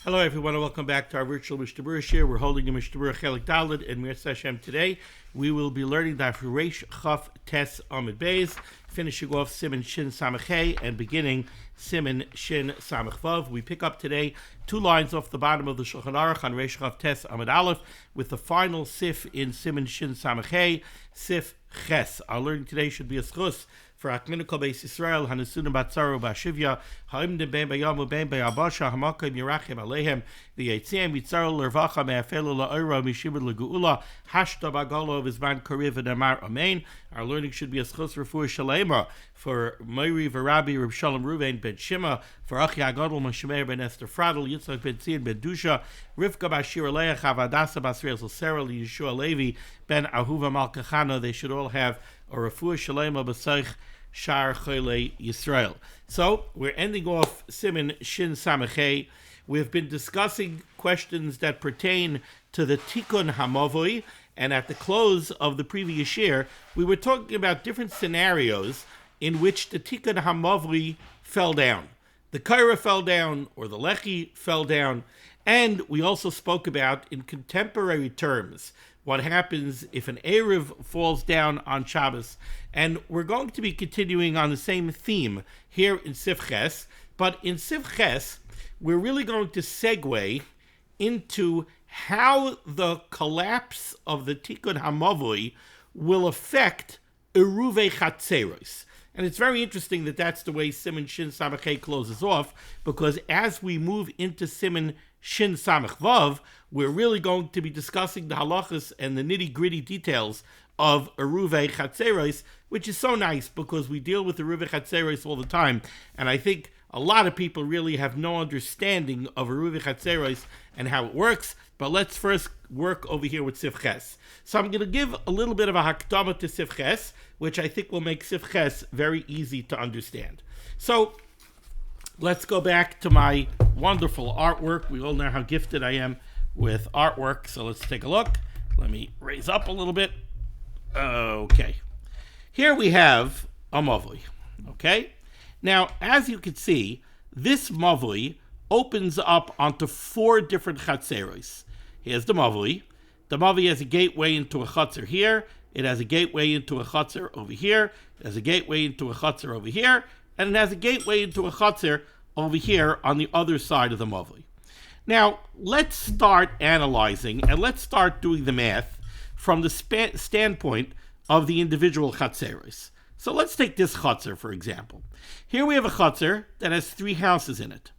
Hello everyone and welcome back to our virtual Mishnah Berurah share. We're holding a Mishnah Berurah Chelik Daled and Mir Hashem today. We will be learning Daf Reish Chaf Tes Amud Beis, finishing off Siman Shin Samach Hey and beginning Siman Shin Samach Vav. We pick up today 2 lines off the bottom of the Shulchan Aruch on Reish Chaf Tes Amud Aleph with the final Sif in Siman Shin Samach Hey, Sif Ches. Our learning today should be a schus for Akminikol Beis Yisrael, Hanasunim Batzaru Bashivya, Ha'imdim Ben Bayamu Ben Bayabasha, Hamakim Yerachim Alehem, the Yetziam Yitzaru Lervacha Me'afelu La'oira Mishibud L'Geula, Hashta Bagolo Vizman Kariv and Amar Amen. Our learning should be a schus refuah shalema for Meiri Varabi Reb Shalom Ruvain Ben Shima, for Achi Agadol Moshemeir Ben Esther Fradel, Yitzchak Ben Tzion Ben Dusha, Rivka Bashir Aleach, Havadasa Basriel Sarah, Yeshua Levi Ben Ahuva Malkachana. They should all have a refuah shalema b'seich Shar Chole Yisrael. So we're ending off Siman Shin Samach Hey. We've been discussing questions that pertain to the Tikkun HaMavoi, and at the close of the previous year, we were talking about different scenarios in which the Tikkun HaMavoi fell down. The Kaira fell down, or the Lechi fell down, and we also spoke about, in contemporary terms, what happens if an Erev falls down on Shabbos. And we're going to be continuing on the same theme here in Sif Ches, but in Sif Ches, we're really going to segue into how the collapse of the Tikkun HaMavoi will affect Eruvei Chatzeros. And it's very interesting that that's the way Siman Shin Samach Hey closes off, because as we move into Siman Shin Samach Vav, we're really going to be discussing the halachas and the nitty-gritty details of Eruvei Chatzeros, which is so nice because we deal with Eruvei Chatzeros all the time, and I think a lot of people really have no understanding of Eruvei Chatzeros and how it works. But let's first work over here with Sif Ches. So I'm going to give a little bit of a hakdama to Sif Ches, which I think will make Sif Ches very easy to understand. So let's go back to my wonderful artwork. We all know how gifted I am with artwork, so let's take a look. Let me raise up a little bit. Okay. Here we have a mavoi. Okay? Now, as you can see, this mavoi opens up onto 4 different chatzeros. Here's the mavoi. The mavoi has a gateway into a chatzer here. It has a gateway into a chatzer over here. It has a gateway into a chatzer over here. And it has a gateway into a chatzer over here on the other side of the mavoi. Now, let's start analyzing and let's start doing the math from the standpoint of the individual chatzeros. So let's take this chatzer, for example. Here we have a chatzer that has 3 houses in it.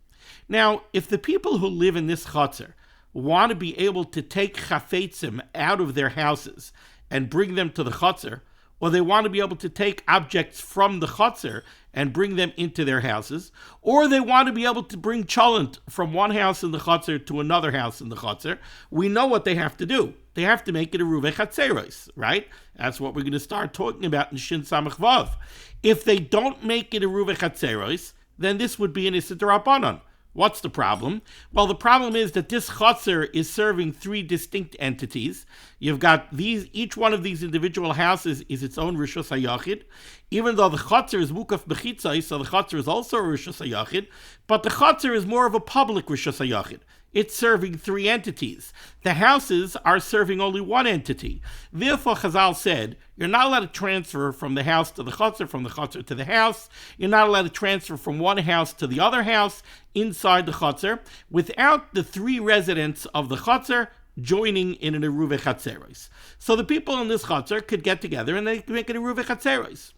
Now, if the people who live in this chatzer want to be able to take chafetzim out of their houses and bring them to the chatzer, or they want to be able to take objects from the chatzer and bring them into their houses, or they want to be able to bring cholent from one house in the chatzer to another house in the chatzer, we know what they have to do. They have to make it a Eruvei Chatzeros, right? That's what we're going to start talking about in Shin Samach Vav. If they don't make it a Eruvei Chatzeros, then this would be an Issa D'Rabbanan. What's the problem? Well, the problem is that this chatzer is serving 3 distinct entities. You've got each one of these individual houses is its own Rishus HaYachid. Even though the chatzer is Mukaf Bechitzai, so the chatzer is also a Rishus HaYachid, but the chatzer is more of a public Rishus HaYachid. It's serving 3 entities. The houses are serving only 1 entity. Therefore, Chazal said, you're not allowed to transfer from the house to the chatzer, from the chatzer to the house. You're not allowed to transfer from one house to the other house inside the chatzer without the 3 residents of the chatzer joining in an Eruvei Chatzeros. So the people in this chatzer could get together and they could make an Eruvei Chatzeros.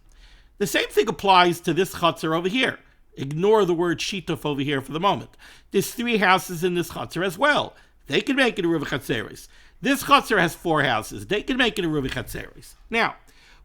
The same thing applies to this chatzer over here. Ignore the word shituf over here for the moment. There's 3 houses in this chatzer as well. They can make it a Eruvei Chatzeros. This chatzer has 4 houses. They can make it a Eruvei Chatzeros. Now,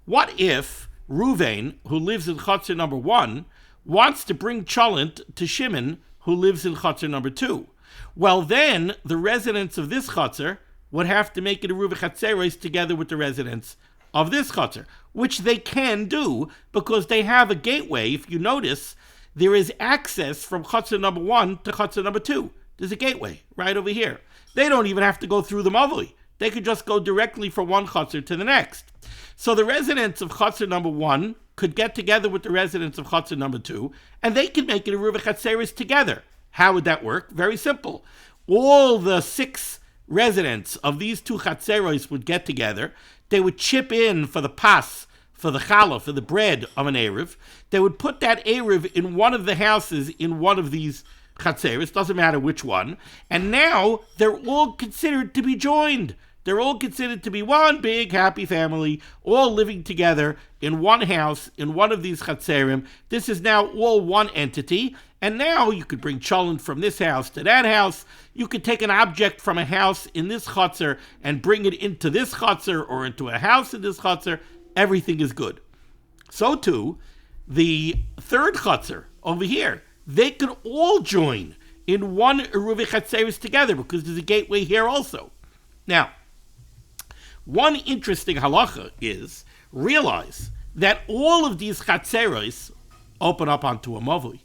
what if Ruvain, who lives in chatzer number 1, wants to bring cholent to Shimon, who lives in chatzer number 2? Well, then the residents of this chatzer would have to make it a Eruvei Chatzeros together with the residents of this chatzer, which they can do because they have a gateway. If you notice, there is access from chatzer number 1 to chatzer number 2. There's a gateway right over here. They don't even have to go through the mavoi. They could just go directly from one chatzer to the next. So the residents of chatzer number 1 could get together with the residents of chatzer number 2, and they could make it a Eruvei Chatzeros together. How would that work? Very simple. all the 6 residents of these 2 chatzeros would get together. They would chip in for the pas, for the challah, for the bread of an Erev. They would put that Erev in one of the houses in one of these chatzeros, doesn't matter which one, and now they're all considered to be joined. They're all considered to be one big happy family, all living together in one house, in one of these chatzerim. This is now all one entity, and now you could bring cholent from this house to that house. You could take an object from a house in this chatzer and bring it into this chatzer or into a house in this chatzer. Everything is good. So too, the third chatzer over here, they could all join in one Eruv Chatzeris together because there's a gateway here also. Now, one interesting halacha is, realize that all of these Chatzeros open up onto a Mavui.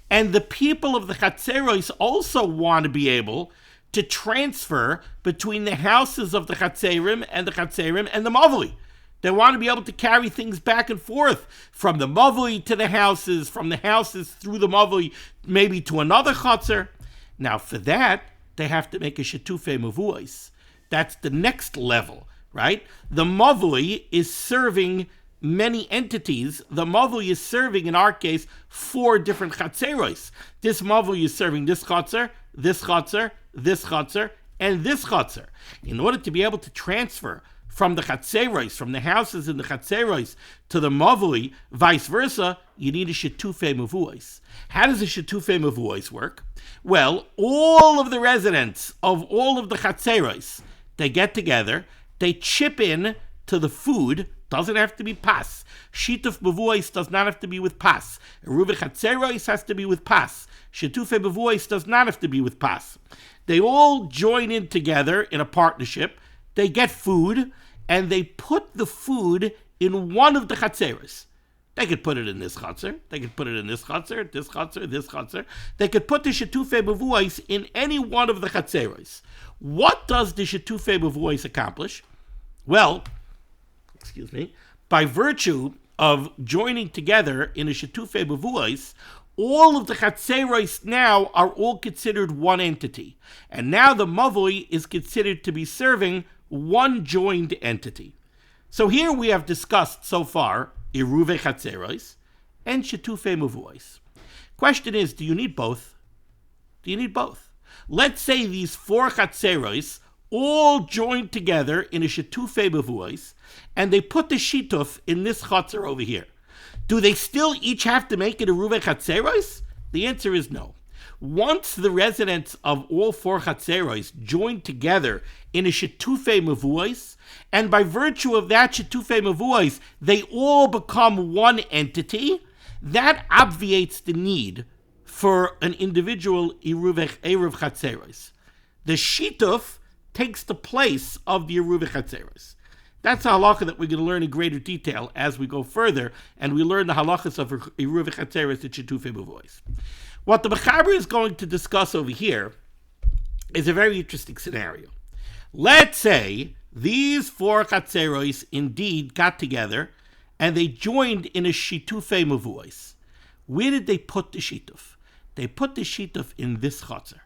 And the people of the Chatzeros also want to be able to transfer between the houses of the Chatzerim and the Mavui. They want to be able to carry things back and forth from the Mavui to the houses, from the houses through the Mavui, maybe to another Chatzer. Now, for that, they have to make a Shetufei Mavuos. That's the next level, right? The Mavui is serving many entities. The Mavui is serving, in our case, 4 different Chatzeros. This Mavui is serving this Chatzer, this Chatzer, this Chatzer, and this Chatzer. In order to be able to transfer from the Chatzeros, from the houses in the Chatzeros to the Mavui, vice versa, you need a Shetufei Mavuos. How does a Shetufei Mavuos work? Well, all of the residents of all of the Chatzeros, they get together, they chip in to the food. Doesn't have to be pas. Shituf Mavuos does not have to be with pas. Eruv Chatzeros has to be with pas. Shetufei Mavuos does not have to be with pas. They all join in together in a partnership. They get food, and they put the food in one of the Chatzeros. They could put it in this Chatzer. They could put it in this Chatzer, this Chatzer, this Chatzer. They could put the Shetufei Mavuos in any one of the Chatzeros. What does the Shetufei Mavuos accomplish? Well, by virtue of joining together in a Shetufei Mavuos, all of the Chatzeros now are all considered one entity. And now the Mavui is considered to be serving one joined entity. So here we have discussed so far Eruv Chatzeros and Shetufei Mavuos. Question is, do you need both? Do you need both? Let's say these 4 Chatzeros all joined together in a Shetufei Mavuos, and they put the Shituf in this Chatzer over here. Do they still each have to make it Eruv Chatzeros? The answer is no. Once the residents of all 4 Chatzeros join together in a Shetufei Mavuos, and by virtue of that Shetufei Mavuos, they all become one entity, that obviates the need for an individual Eruv Chatzeros. The Shituf takes the place of the Eruv Chatzeros. That's a halacha that we're going to learn in greater detail as we go further, and we learn the halachas of Eruv Chatzeros and Shetufei Mavuos. What the Mechaber is going to discuss over here is a very interesting scenario. Let's say these 4 Chatzeros indeed got together and they joined in a Shetufei Mavuos. Where did they put the Shituf? They put the Shituf in this Chatzer.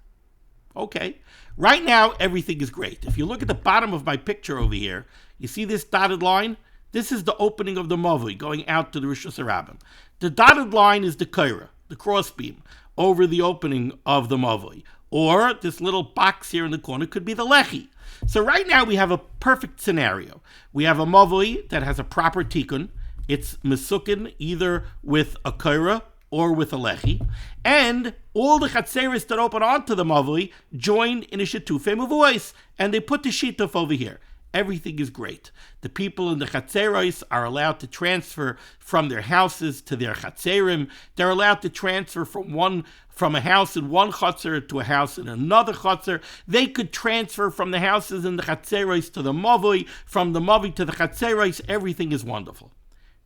Okay. Right now, everything is great. If you look at the bottom of my picture over here, you see this dotted line? This is the opening of the Mavui going out to the Rishus HaRabim. The dotted line is the Kaira, the crossbeam, over the opening of the Mavui. Or this little box here in the corner could be the Lechi. So right now we have a perfect scenario. We have a Mavui that has a proper tikkun. It's mesukin either with a Kaira or with a Lechi. And all the Chatzeris that open onto the Mavui join in a Shetufei Mavuos, and they put the Shituf over here. Everything is great. The people in the Chatzeros are allowed to transfer from their houses to their Chatzerim. They're allowed to transfer from a house in one Chatzer to a house in another Chatzer. They could transfer from the houses in the Chatzeros to the Mavui, from the Mavui to the Chatzeros. Everything is wonderful.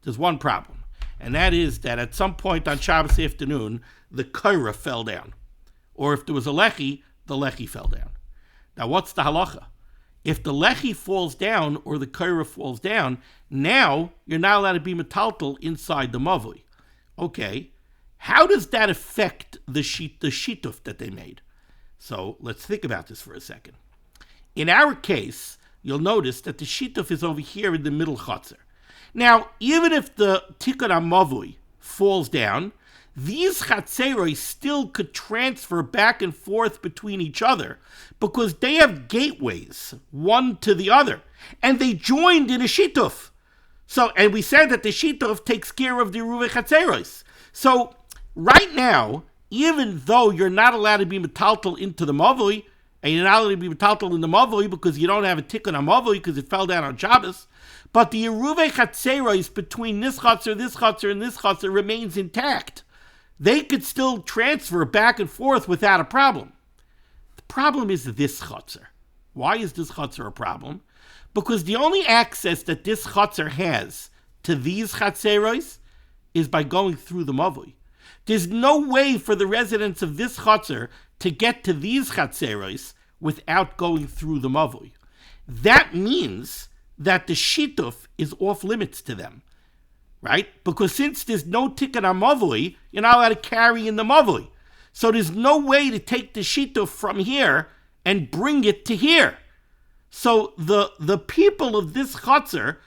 There's one problem, and that is that at some point on Shabbos afternoon, the Kaira fell down. Or if there was a Lechi, the Lechi fell down. Now what's the halacha? If the Lechi falls down or the Kaira falls down, now you're not allowed to be metaltal inside the Mavui. Okay, how does that affect the Shituf that they made? So let's think about this for a second. In our case, you'll notice that the shituf is over here in the middle chotzer. Now, even if the tikkun hamavui falls down, these chatzeros still could transfer back and forth between each other because they have gateways, one to the other, and they joined in a shituf. So, and we said that the shituf takes care of the Eruvei Chatzeros. So, right now, even though you're not allowed to be metaltal into the mavui, and you're not allowed to be metaltal in the mavui because you don't have a tikkun hamavui because it fell down on Shabbos, but the Eruvei Chatzeros between this chutzner, and this chutzner remains intact. They could still transfer back and forth without a problem. The problem is this chutzner. Why is this chutzner a problem? Because the only access that this chutzner has to these chatzeros is by going through the mavui. There's no way for the residents of this chutzner to get to these chatzeros without going through the mavui. That means that the shituf is off limits to them, right? Because since there's no tikkun hamavui, you're not allowed to carry in the mavui. So there's no way to take the shituf from here and bring it to here. So the people of this chutzner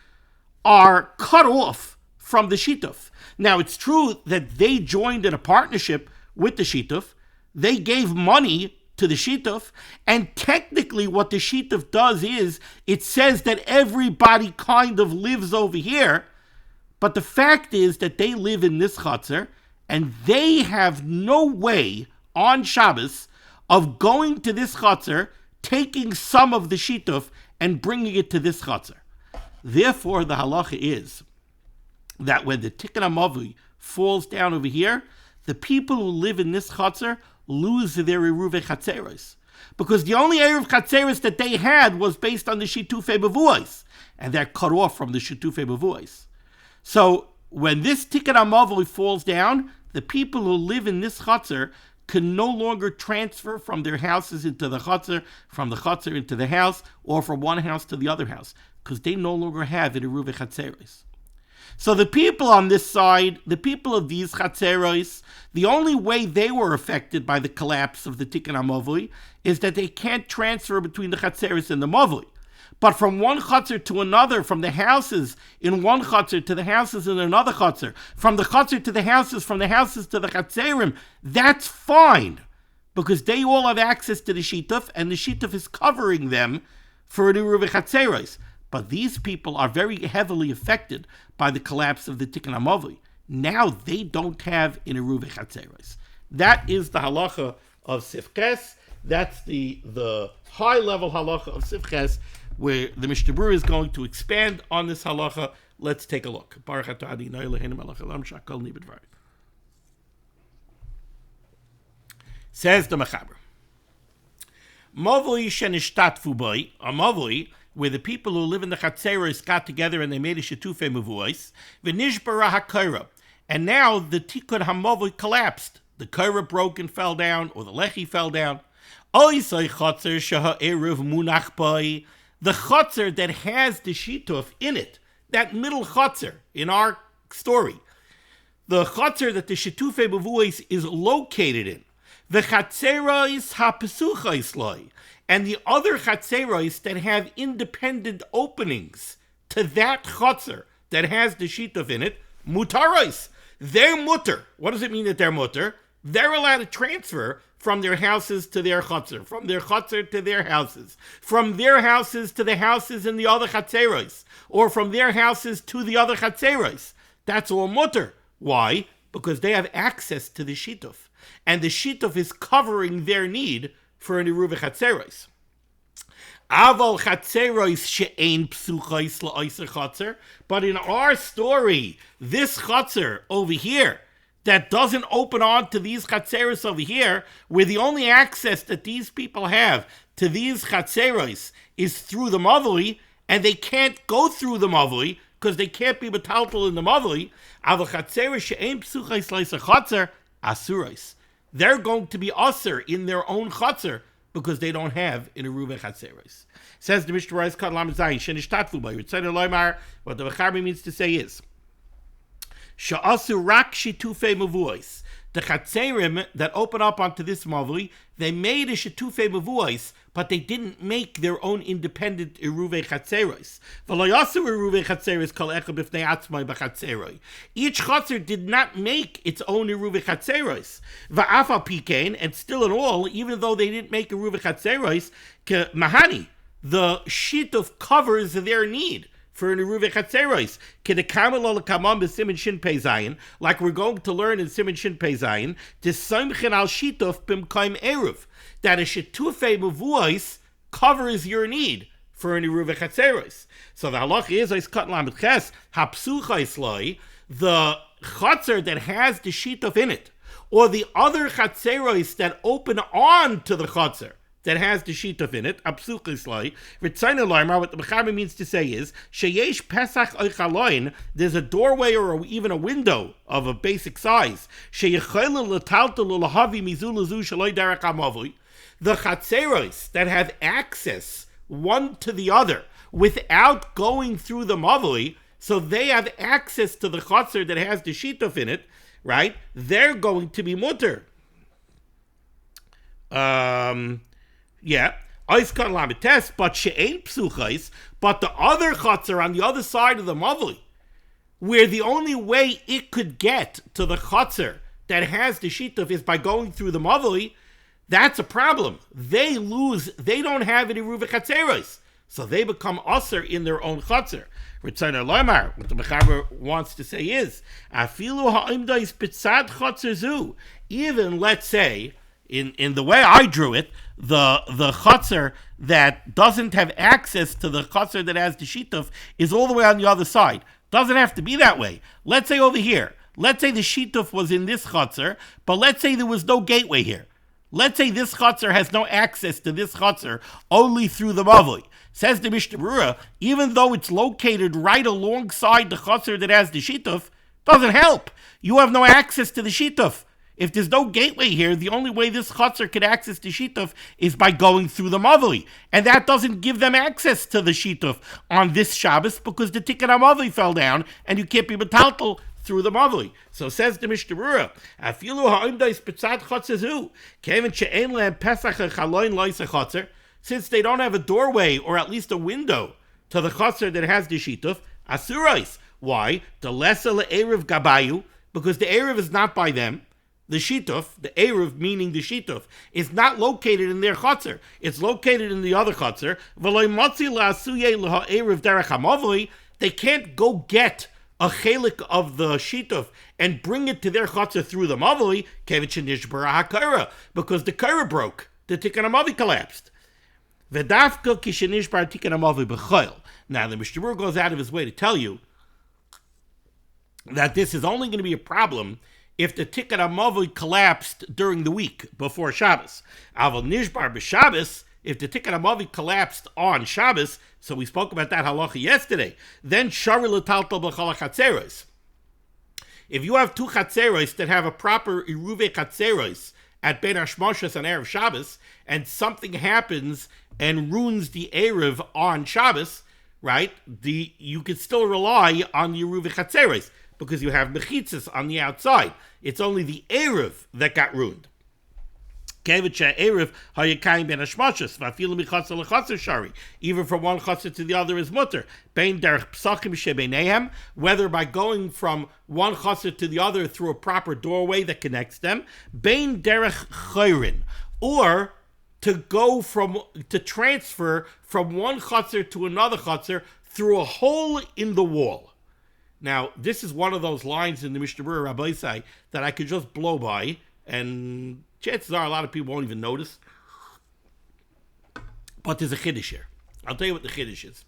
are cut off from the shituf. Now, it's true that they joined in a partnership with the shituf. They gave money to the shituf, and technically what the shituf does is it says that everybody kind of lives over here, but the fact is that they live in this chutzner, and they have no way on Shabbos of going to this chutzner, taking some of the shituf and bringing it to this chutzner. Therefore, the halacha is that when the tikkun hamavui falls down over here, the people who live in this chutzner lose their Eruvei Chatzeros. Because the only Eruv Chatzeros that they had was based on the Shitufei Bevuos, and they're cut off from the Shitufei Bevuos. So when this tikkun hamavui falls down, the people who live in this chutzner can no longer transfer from their houses into the chutzner, from the chutzner into the house, or from one house to the other house, because they no longer have an Eruvei Chatzeros. So the people on this side, the people of these chatzeros, the only way they were affected by the collapse of the tikkun hamavui is that they can't transfer between the chatzeros and the mavui. But from one chutzner to another, from the houses in one chutzner to the houses in another chutzner, from the chutzner to the houses to the chatzerim, that's fine, because they all have access to the shituf, and the shituf is covering them for an Eruvei Chatzeros. But these people are very heavily affected by the collapse of the tikkun hamavui. Now they don't have an Eruvei Chatzeros. That is the halacha of Sifches. That's the high-level halacha of Sifches, where the Mishnah Berurah is going to expand on this halacha. Let's take a look. Baruch atah Adonai Eloheinu melech haolam shehakol nהיה b'dvarav. Says the Mechaber, Mavui shenishtatfu boi, a mavui, where the people who live in the chatzeros got together and they made a shetufei mevuos, v'nishbara HaTorah, and now the tikkun hamavui collapsed. The korah broke and fell down, or the lechi fell down. Oisai chatzer sheha-eruv munach boi, the chatzer that has the shituf in it, that middle chatzer in our story, the chatzer that the shetufei mevuos is located in, the chatzeros ha-pesuchos loi, and the other chatzeros that have independent openings to that chutzner that has the shituf in it, mutaros. They're mutter. What does it mean that they're mutter? They're allowed to transfer from their houses to their chutzner, from their chutzner to their houses, from their houses to the houses in the other chatzeros, or from their houses to the other chatzeros. That's all mutter. Why? Because they have access to the shituf, and the shituf is covering their need for an Eruvei Chatzeros. Aval Chatzeros she'ein psuchos la'oser chatzer. But in our story, this chatzer over here, that doesn't open on to these chatzeros over here, where the only access that these people have to these chatzeros is through the mavui, and they can't go through the mavui, because they can't be metaltal in the mavui. Aval Chatzeros she'ein psuchos la'oser chatzer, asuros. They're going to be usher in their own chutzner because they don't have an Eruvei Chatzeros. Says the Mishnah Berurah Kat Lamed Zayin shenishtatfu boi. What the Mechaber means to say is, she'asu rak shitufei mevuos. The Chatzerim that open up onto this Mavli, they made a Shetufei Mavuais, but they didn't make their own independent Iruvei Chatzeros. Each Chatzer did not make its own Iruvei Chatzeros. Va'afal Pikein, and still in all, even though they didn't make Iruvei Chatzeros, Mahani, the Shituf covers their need for an Iruvei Chatzeros. Like we're going to learn in Siman Shin Pei Zayin, to Samchin al Shituf b'mkaim Eruv, that a Shetufei Mavuos covers your need for an Iruvei Chatzeros. So the halach is, the Chatzer that has the Shituf in it, or the other Chatzeros that open on to the Chatzer that has the shituf in it, apsuchislai. What the Mechaber means to say is, sheyesh pesach oichaloin, there's a doorway or even a window of a basic size. Sheyechayla letalta lulahavi mizulazu shaloi derech hamavui. The chatzeros that have access one to the other without going through the mavui, so they have access to the chatzer that has the shituf in it, right? They're going to be mutter. Yeah, but she'ain psuchais, but the other chatzer on the other side of the mavli, where the only way it could get to the chatzer that has the shituf is by going through the mavli, that's a problem. They don't have any Iruvei Chatzeros, so they become usher in their own chatzer. What the Mechaber wants to say is, even, let's say, in the way I drew it, the chatzer that doesn't have access to the chatzer that has the shituf is all the way on the other side. Doesn't have to be that way. Let's say over here. Let's say the shituf was in this chatzer, but let's say there was no gateway here. Let's say this chatzer has no access to this chatzer, only through the mavli. Says the Mishnah Berurah, even though it's located right alongside the chatzer that has the shituf, doesn't help. You have no access to the shituf. If there's no gateway here, the only way this chatzer could access the shituf is by going through the mavli. And that doesn't give them access to the shituf on this Shabbos because the tikkun mavli fell down and you can't be metaltal through the mavli. So says the Mishnah Berurah, afilu ha'imdais b'tzad chatzezu, kevin she'en lehem pesach chaloin lois chatzer, since they don't have a doorway or at least a window to the chatzer that has the shituf, asurais. Why? The lesa le'erev gabayu, because the erev is not by them. The shituf, the eruv, meaning the shituf, is not located in their chatzer. It's located in the other chatzer. They can't go get a chelik of the shituf and bring it to their chatzer through the mavli, because the kara broke. The tikkun hamavi collapsed. Now the Mishnah Berurah goes out of his way to tell you that this is only going to be a problem if the tikkun hamavi collapsed during the week before Shabbos. Aval nishbar b'Shabbos, if the tikkun hamavi collapsed on Shabbos, so we spoke about that halacha yesterday, then shari l'taltal b'chol chatzeros. If you have two chatzeros that have a proper iruvei chatzeros at Ben Hashmoshes on Erev Shabbos, and something happens and ruins the Erev on Shabbos, right? You can still rely on the iruvei chatzeros, because you have mechitzas on the outside. It's only the Erev that got ruined. Even from one chatzah to the other is mutter. Whether by going from one chatzah to the other through a proper doorway that connects them, or to transfer from one chatzah to another chatzah through a hole in the wall. Now, this is one of those lines in the Mishnah Berurah Rabbi Say that I could just blow by, and chances are a lot of people won't even notice. But there's a chiddush here. I'll tell you what the chiddush is.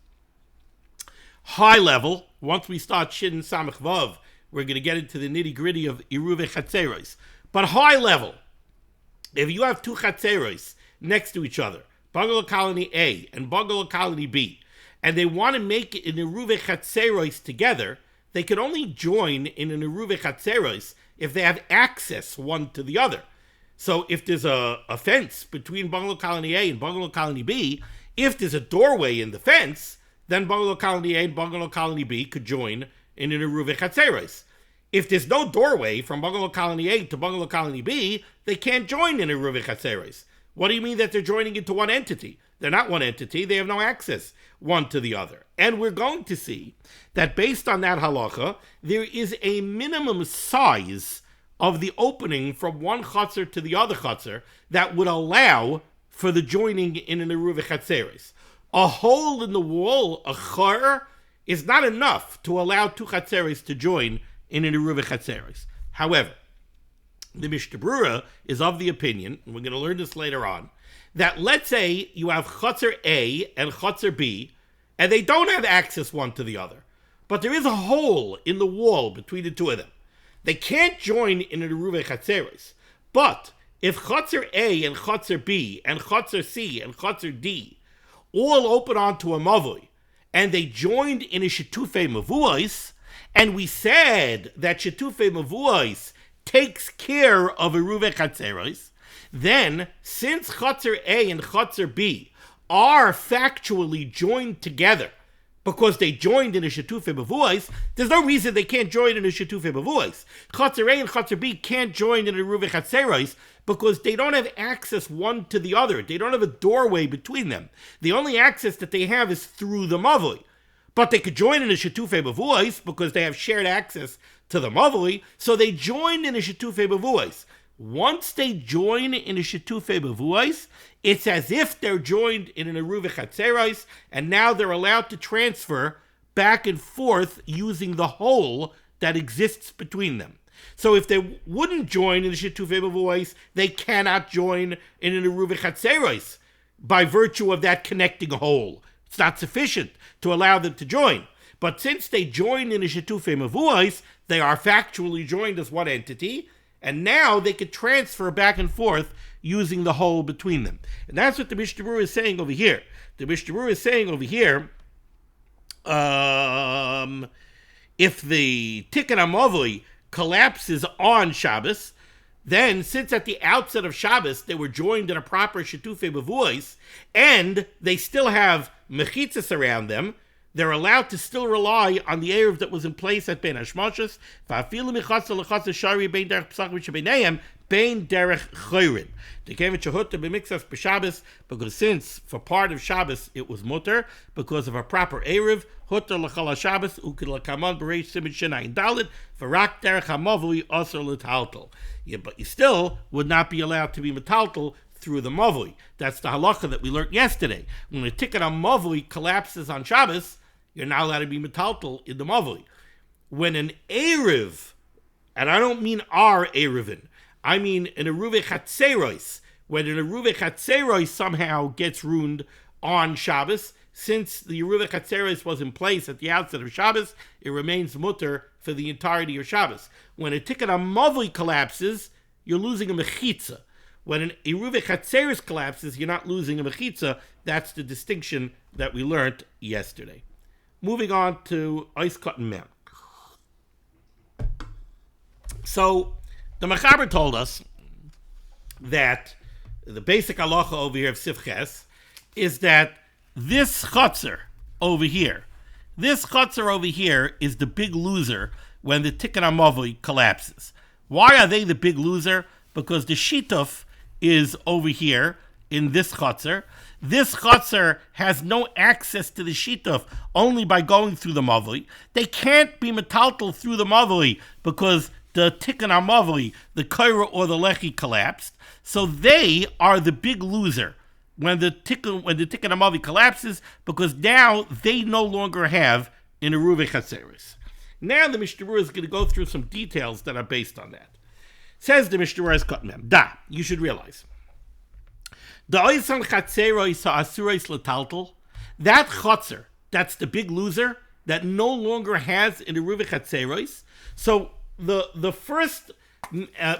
High level, once we start Shin Samach Vav, we're going to get into the nitty-gritty of Iruvei Chatzeros. But high level, if you have two Chatzeros next to each other, bungalow colony A and bungalow colony B, and they want to make it an Iruvei Chatzeros together, they can only join in an Iruvei Chatzeros if they have access one to the other. So if there's a fence between bungalow colony A and bungalow colony B, if there's a doorway in the fence, then bungalow colony A and bungalow colony B could join in an Iruvei Chatzeros. If there's no doorway from bungalow colony A to bungalow colony B, they can't join in Eruv Chatzeros. What do you mean that they're joining into one entity? They're not one entity. They have no access one to the other. And we're going to see that based on that halacha, there is a minimum size of the opening from one chutzner to the other chutzner that would allow for the joining in an Eruv Chatzeros. A hole in the wall, a chor, is not enough to allow two chatzeros to join in an Eruv Chatzeros. However, the Mishnah Berurah is of the opinion, and we're going to learn this later on, that let's say you have Chutzer A and Chutzer B, and they don't have access one to the other, but there is a hole in the wall between the two of them. They can't join in an Eruv Chatzeros. But if Chutzer A and Chutzer B and Chutzer C and Chutzer D all open onto a mavui, and they joined in a Shetufei Mavuos, and we said that Shetufei Mavuos takes care of Eruv Chatzeros, then since Chutzer A and Chutzer B are factually joined together because they joined in a Shetufei Mavuos, there's no reason they can't join in a Shetufei Mavuos. Chutzer A and Chutzer B can't join in a Eruv Chatzeros because they don't have access one to the other. They don't have a doorway between them. The only access that they have is through the mavui. But they could join in a Shetufei Mavuos because they have shared access to the mavui, so they join in a Shetufei Mavuos. Once they join in a Shetufei Mavuos, it's as if they're joined in an Eruv Chatzeros, and now they're allowed to transfer back and forth using the hole that exists between them. So if they wouldn't join in the Shetufei Mavuos, they cannot join in an Eruv Chatzeros by virtue of that connecting hole. It's not sufficient to allow them to join. But since they join in a Shetufei Mavuos, they are factually joined as one entity, and now they could transfer back and forth using the hole between them. And that's what the Mishnah Berurah is saying over here. The Mishnah Berurah is saying over here, if the Tikkun HaMavui collapses on Shabbos, then since at the outset of Shabbos they were joined in a proper Shetufei Mavuos, and they still have mechitzas around them, they're allowed to still rely on the Erev that was in place at Ben Hashmashas, va'afilu michatza l'chatza shari bein derech psachim shebeneim, bein derech chayrin. They came at Shehutta b'mixas b'Shabbos, because since for part of Shabbos it was mutter, because of a proper Erev, Hutter l'chal Shabbos, ukid l'kaman b'reish simin shenayin dalid, v'rak derech hamavui asur l'taltal. But you still would not be allowed to be metaltal through the mavui. That's the halacha that we learned yesterday. When the tikkun mavui collapses on Shabbos, you're not allowed to be metaltal in the mavui. When an erev, and I don't mean our erevin, I mean an eruv chatzeros, when an eruv chatzeros somehow gets ruined on Shabbos, since the eruv chatzeros was in place at the outset of Shabbos, it remains mutter for the entirety of Shabbos. When a tikkun mavui collapses, you're losing a mechitza. When an eruv chatzeros collapses, you're not losing a mechitza. That's the distinction that we learned yesterday. Moving on to ice cotton mem. So the Mechaber told us that the basic halacha over here of Sifches is that this chutzner over here is the big loser when the Tikkun HaMavui collapses. Why are they the big loser? Because the shituf is over here in this chutzner. This chutzner has no access to the shituf only by going through the mavui. They can't be metaltal through the mavui because the Tikkun HaMavui, the kaira or the lechi collapsed. So they are the big loser when the Tikkun HaMavui collapses, because now they no longer have an eruv chatzeros. Now the Mishnah Berurah is going to go through some details that are based on that. Says the Mishnah Berurah Kotmem, you should realize. The oisan chatzeros ha'asuros l'taltal, that chotzer, that's the big loser that no longer has an eruv chatzeros. So the first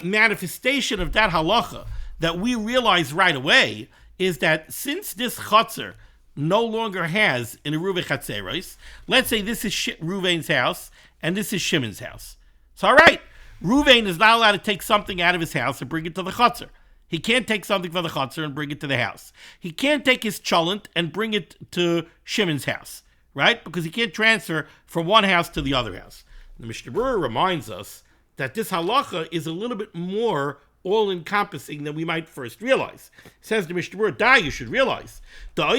manifestation of that halacha that we realize right away is that since this chotzer no longer has an eruv chatzeros, let's say this is Ruvain's house and this is Shimon's house. So all right, Ruvain is not allowed to take something out of his house and bring it to the chotzer. He can't take something from the chotzer and bring it to the house. He can't take his cholent and bring it to Shimon's house, right? Because he can't transfer from one house to the other house. The Mishnah Berurah reminds us that this halacha is a little bit more all-encompassing than we might first realize. Says the Mishnah Berurah, you should realize, that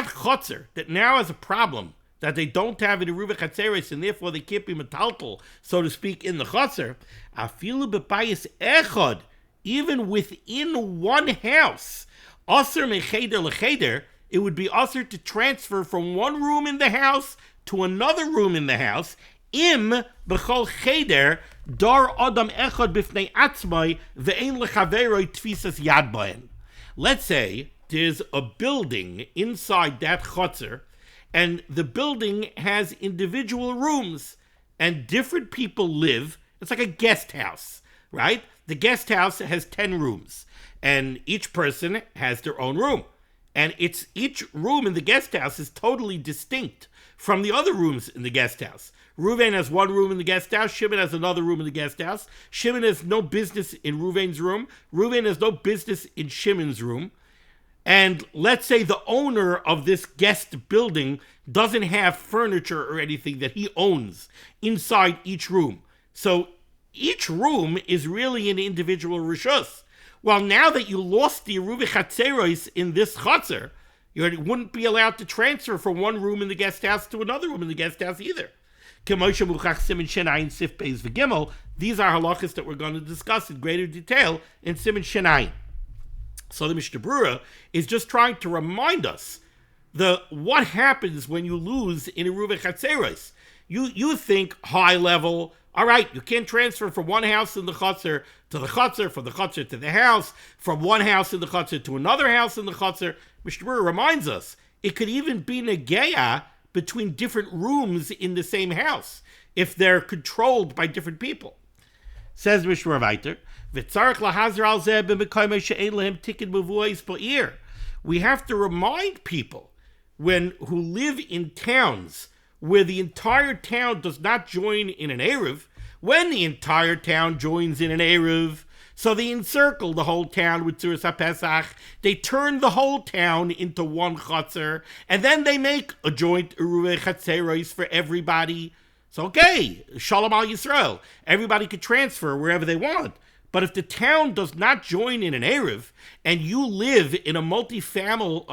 chotzer that now has a problem that they don't have in Eruv Chatzeres and therefore they can't be metaltal, so to speak, in the chotzer, afilu b'bayis echad, even within one house, aser mecheder lecheder, it would be aser to transfer from one room in the house to another room in the house, im b'chol cheder dar adam echad b'fnei atzmai ve'ein lechaveroi tfisas yad bahen. Let's say there's a building inside that chotzer, and the building has individual rooms, and different people live. It's like a guest house, right? The guest house has 10 rooms, and each person has their own room. And each room in the guest house is totally distinct from the other rooms in the guest house. Reuven has one room in the guest house. Shimon has another room in the guest house. Shimon has no business in Reuven's room. Reuven has no business in Shimon's room. And let's say the owner of this guest building doesn't have furniture or anything that he owns inside each room. So each room is really an individual rishus. Well, now that you lost the Eruv Chatzeros in this chotzer, you wouldn't be allowed to transfer from one room in the guest house to another room in the guest house either. These are halachas that we're going to discuss in greater detail in Siman Shenayin. So the Mishnah Berurah is just trying to remind us what happens when you lose in Eruv Chatzeros. You think high level, all right, you can't transfer from one house in the chotzer to the chotzer, from the chotzer to the house, from one house in the chotzer to another house in the chotzer. Mishnah Berurah reminds us, it could even be negeya between different rooms in the same house, if they're controlled by different people. Says Mishnah Berurah weiter, we have to remind people who live in towns where the entire town does not join in an Eruv, when the entire town joins in an Eruv, so they encircle the whole town with Tzuras HaPesach, they turn the whole town into one chotzer, and then they make a joint Eruv Chatzeros for everybody. So okay, Shalom Al Yisrael, everybody could transfer wherever they want. But if the town does not join in an Eruv, and you live in a multi-family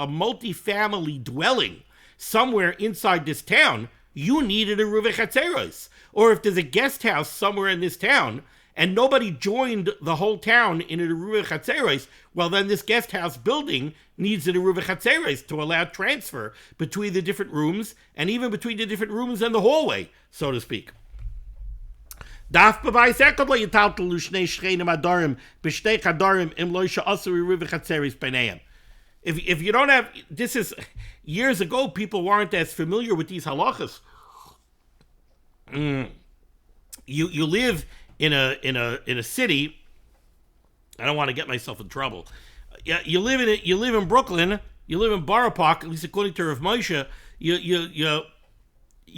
dwelling somewhere inside this town, you need an Eruv Chatzeros. Or if there's a guest house somewhere in this town, and nobody joined the whole town in an Eruv Chatzeros, well then this guest house building needs an Eruv Chatzeros to allow transfer between the different rooms, and even between the different rooms and the hallway, so to speak. If you don't have, this is, years ago people weren't as familiar with these halachas. You live in a city. I don't want to get myself in trouble. You live in Brooklyn. You live in Borough Park, at least according to Rav Moshe. You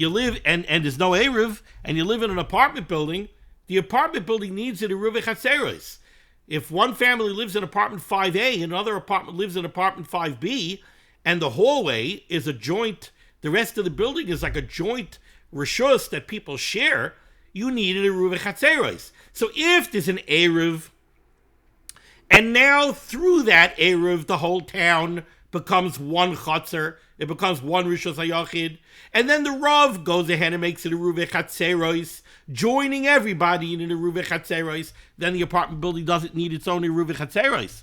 live and there's no Eruv, and you live in an apartment building. The apartment building needs an Eruv Chatzeros. If one family lives in apartment 5A and another apartment lives in apartment 5B, and the hallway is a joint, the rest of the building is like a joint rishus that people share, you need an Eruv Chatzeros. So if there's an Eruv, and now through that Eruv, the whole town becomes one chotzer, it becomes one rishus hayachid, and then the Rav goes ahead and makes it a Eruv Chatzeros, joining everybody in an Eruv Chatzeros, then the apartment building doesn't need its own Eruv Chatzeros.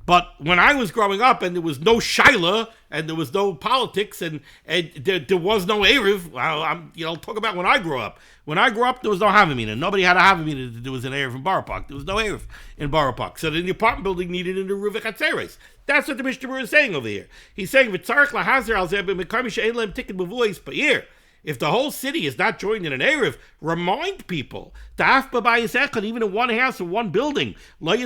But when I was growing up and there was no shaila and there was no politics and there was no Eruv, well, talk about when I grew up. When I grew up, there was no Havamina. Nobody had a Havamina. There was an Eruv in Borough Park. There was no Eruv in Borough Park. So then the apartment building needed an Eruv Chatzeros. That's what the Mishnah Berurah is saying over here. He's saying, if the whole city is not joined in an Eruv, remind people, even in one house, in one building, two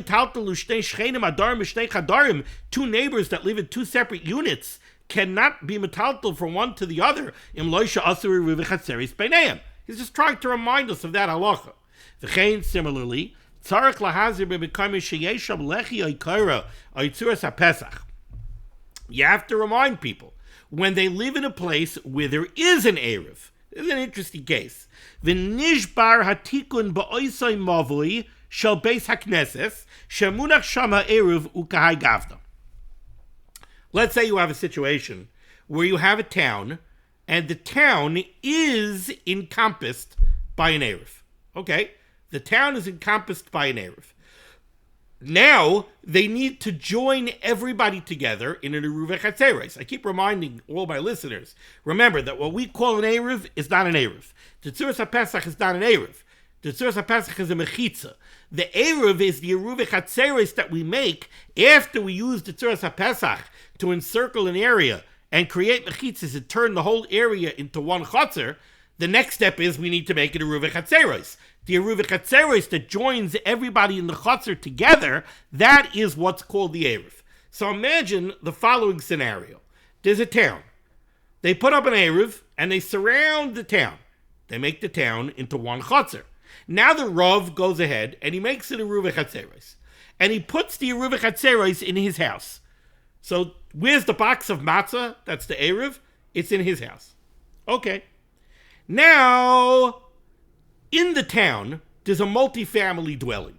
neighbors that live in two separate units cannot be metaltal from one to the other. He's just trying to remind us of that halacha. Similarly, you have to remind people, when they live in a place where there is an Eruv, This is an interesting case. V'nishbar hatikun ba'oisai mavui shel beis hakneses shemunach shama eruv ukahai gavda. Let's say you have a situation where you have a town, and the town is encompassed by an eruv. Okay, the town is encompassed by an eruv. Now, they need to join everybody together in an Eruv Chatzeres. I keep reminding all my listeners, remember that what we call an Eruv is not an Eruv. The Tzuras HaPesach is not an Eruv. The Tzuras HaPesach is a Mechitza. The Eruv is the Eruv Chatzeres that we make after we use the Tzuras HaPesach to encircle an area and create Mechitzas and turn the whole area into one Chatzer. The next step is we need to make an Eruv Chatzeres. The Eruv Chatzeres that joins everybody in the Chatzer together, that is what's called the Eruv. So imagine the following scenario. There's a town. They put up an Eruv and they surround the town. They make the town into one Chatzer. Now the Rav goes ahead and he makes an Eruv Chatzeres. And he puts the Eruv Chatzeres in his house. So where's the box of matzah? That's the Eruv. It's in his house. Okay. Now, in the town, there's a multi-family dwelling.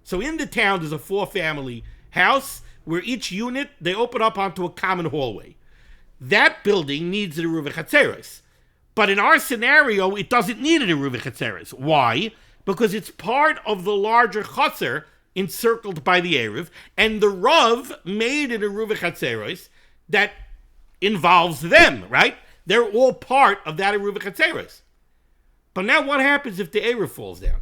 So in the town, there's a 4-family house where each unit, they open up onto a common hallway. That building needs an Eruv Chatzeres. But in our scenario, it doesn't need an Eruv Chatzeres. Why? Because it's part of the larger Chatzer encircled by the Eruv, and the Rav made an Eruv Chatzeres that involves them, right? They're all part of that Eruv Chatzeres. But now what happens if the Eruv falls down?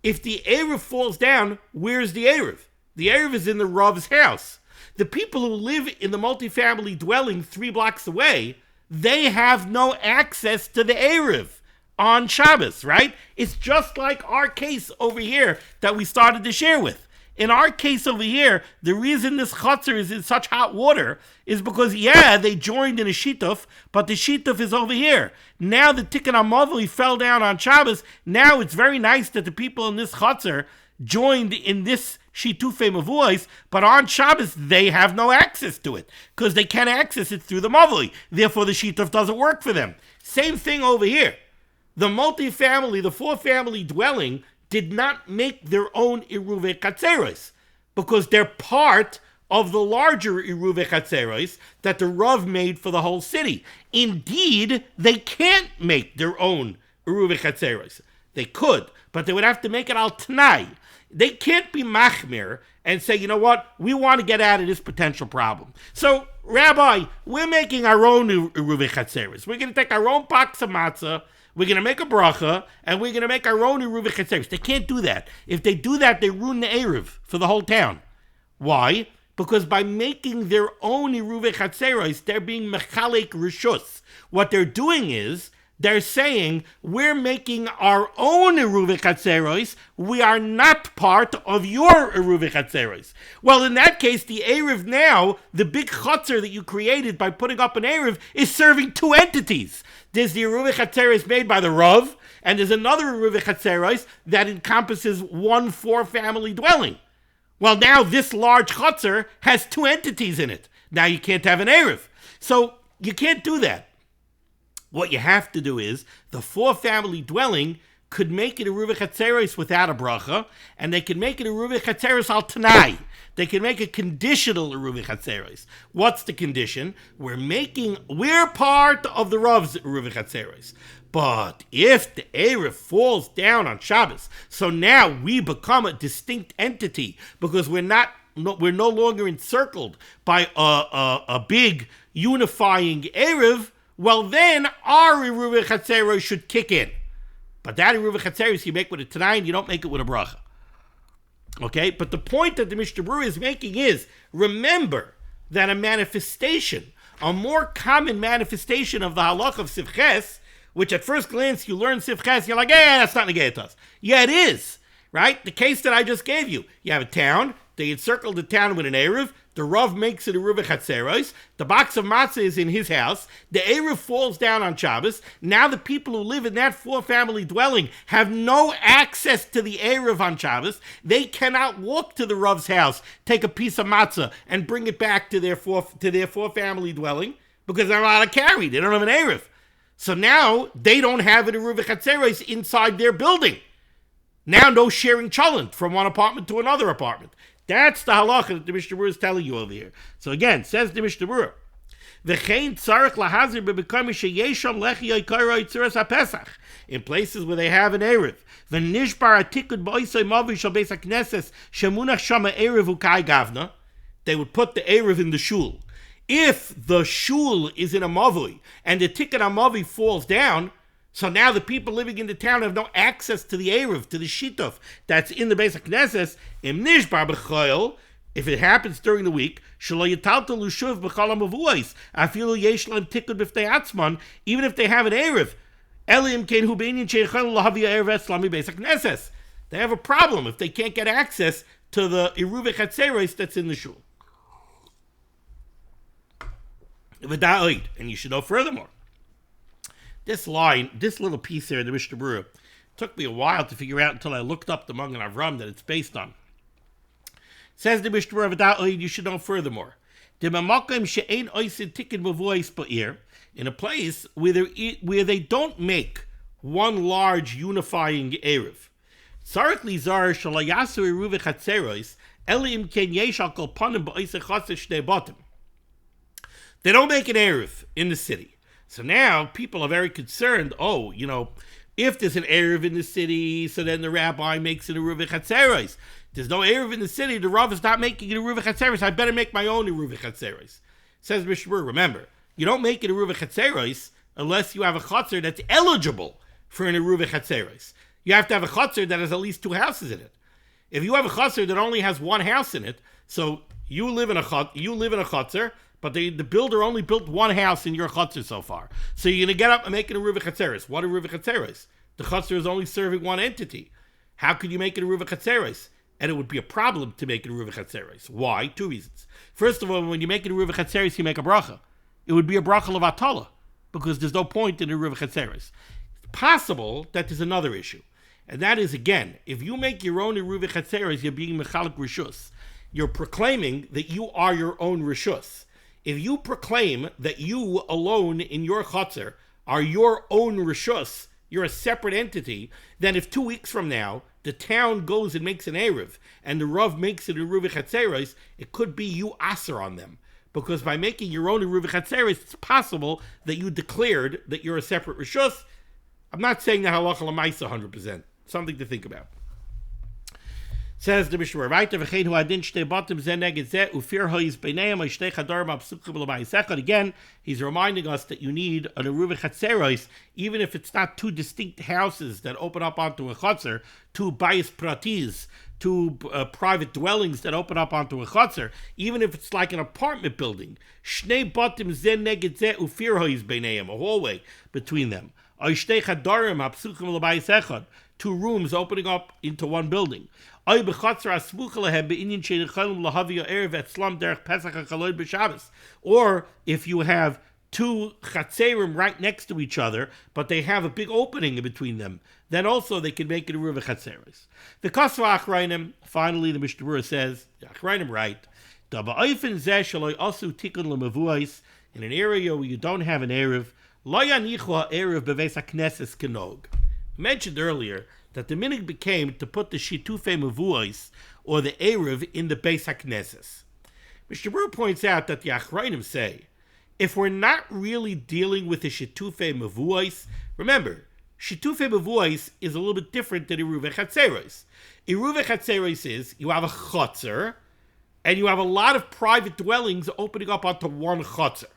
If the Eruv falls down, where's the Eruv? The Eruv is in the Rav's house. The people who live in the multifamily dwelling 3 blocks away, they have no access to the Eruv on Shabbos, right? It's just like our case over here that we started to share with. In our case over here, the reason this Chatzer is in such hot water is because, they joined in a shituf, but the shituf is over here. Now the Tikkun HaMavli fell down on Shabbos. Now it's very nice that the people in this Chatzer joined in this shitufei mavuos, but on Shabbos they have no access to it because they can't access it through the Mavli. Therefore, the shituf doesn't work for them. Same thing over here. The multifamily, the 4-family dwelling, did not make their own Eruv Chatzeres because they're part of the larger Eruv Chatzeres that the Rav made for the whole city. Indeed, they can't make their own Eruv Chatzeres. They could, but they would have to make it al Tanai. They can't be machmir and say, you know what, we want to get out of this potential problem. So, Rabbi, we're making our own Eruv Chatzeres. We're going to take our own box of matzah, we're going to make a bracha, and we're going to make our own Eruv Chatzeres. They can't do that. If they do that, they ruin the Eruv for the whole town. Why? Because by making their own Eruv Chatzeres, they're being mechalek rishus. What they're doing is, they're saying, we're making our own Eruv Chatzeres, we are not part of your Eruv Chatzeres. Well, in that case, the Eruv now, the big Chatzer that you created by putting up an Eruv, is serving 2 entities. There's the Eruv Chatzeres made by the Rav, and there's another Eruv Chatzeres that encompasses 1 4-family dwelling. Well, now this large Chatzer has 2 entities in it. Now you can't have an Eruv. So you can't do that. What you have to do is, the 4-family dwelling could make it a Eruv Chatzeres without a bracha, and they can make it a Eruv Chatzeres al Tanai. They can make a conditional Eruv Chatzeres. What's the condition? We're part of the Rav's Eruv Chatzeres. But if the Eruv falls down on Shabbos, so now we become a distinct entity because we're no longer encircled by a big unifying Eruv. Well, then our Eruv Chatzeres should kick in. But that Eruv Chatzeres you make with a Tanai, and you don't make it with a bracha. Okay? But the point that the Mishnah Berurah is making is, remember that a more common manifestation of the halach of Sivches, which at first glance you learn Sivches, you're like, that's not Negeitas. Yeah, it is. Right? The case that I just gave you. You have a town, they encircle the town with an Eruv, the Rav makes it a Eruv Chatzeres, the box of matzah is in his house, the Eruv falls down on Shabbos, now the people who live in that 4-family dwelling have no access to the Eruv on Shabbos, they cannot walk to the Rav's house, take a piece of matzah, and bring it back to their 4-family dwelling, because they're not allowed to carry, they don't have an Eruv. So now they don't have an Eruv Chatzeros inside their building. Now no sharing cholent from one apartment to another apartment. That's the halacha that the Mishnah Berurah is telling you over here. So again, says the Mishnah Berurah, in places where they have an Erev, they would put the Erev in the shul. If the shul is in a mavui and the tikkun amavi falls down, so now the people living in the town have no access to the Erev, to the shituf that's in the Beis HaKnesses. Im nishbar b'choil, if it happens during the week, shelo yitaltel lushuv b'chol hamavuos, afilu yesh lahem tikkun b'ftei atzman, even if they have an Erev. Elim kein hu beinin sheichel lahavi Erev etzlam Beis HaKnesses. They have a problem if they can't get access to the Eruv Chatzeros that's in the shul. And you should know furthermore, this line, this little piece here in the Mishnah Berurah, took me a while to figure out until I looked up the Magen Avram that it's based on. Says the Mishnah Berurah, you should know furthermore, in a place where they don't make one large unifying Erev. They don't make an Erev in the city. So now people are very concerned, if there's an Erev in the city, so then the rabbi makes an Eruv Chatzeros. There's no Erev in the city, the Rav is not making an Eruv Chatzeros, I better make my own Eruv Chatzeros. Says Mishnah Berurah, remember, you don't make an Eruv Chatzeros unless you have a Chatzer that's eligible for an Eruv Chatzeros. You have to have a Chatzer that has at least 2 houses in it. If you have a Chatzer that only has 1 house in it, so you live in a Chatzer, but the builder only built 1 house in your chutzner so far. So you're going to get up and make an Eruv Chatzeros. What Eruv Chatzeros? The chutzner is only serving 1 entity. How could you make an Eruv Chatzeros? And it would be a problem to make an Eruv Chatzeros. Why? 2 reasons. First of all, when you make an Eruv Chatzeros, you make a bracha. It would be a bracha of HaTorah, because there's no point in Eruv Chatzeros. It's possible that there's another issue. And that is, again, if you make your own Eruv Chatzeros, you're being mechalik rishus. You're proclaiming that you are your own rishus. If you proclaim that you alone in your chutzner are your own rishus, you're a separate entity, then if 2 weeks from now the town goes and makes an Erev and the Rav makes an Eruv Chatzeros, it could be you aser on them. Because by making your own Eruv Chatzeros, it's possible that you declared that you're a separate rishus. I'm not saying that halacha l'maisa 100%. Something to think about. Says the Mishnah Berurah, again, he's reminding us that you need an Eruv Chatzeros, even if it's not 2 distinct houses that open up onto a chutzner, 2 bayis pratis, 2 private dwellings that open up onto a chutzner, even if it's like an apartment building, a hallway between them, 2 rooms opening up into 1 building. Or if you have 2 chatzerim right next to each other, but they have a big opening in between them, then also they can make it a Eruv Chatzeros. The Kasva Achrayim, finally the Mishnah Berurah says, the Achrayim right, in an area where you don't have an Erev, I mentioned earlier that the minhag became to put the shitufei mevuos, or the Erev, in the Beis HaKnesses. Mishnah Berurah points out that the Achrayim say, if we're not really dealing with the shitufei mevuos, remember, shitufei mevuos is a little bit different than Eruv Chatzeros. Eruv Chatzeros is, you have a chotzer, and you have a lot of private dwellings opening up onto 1 chotzer.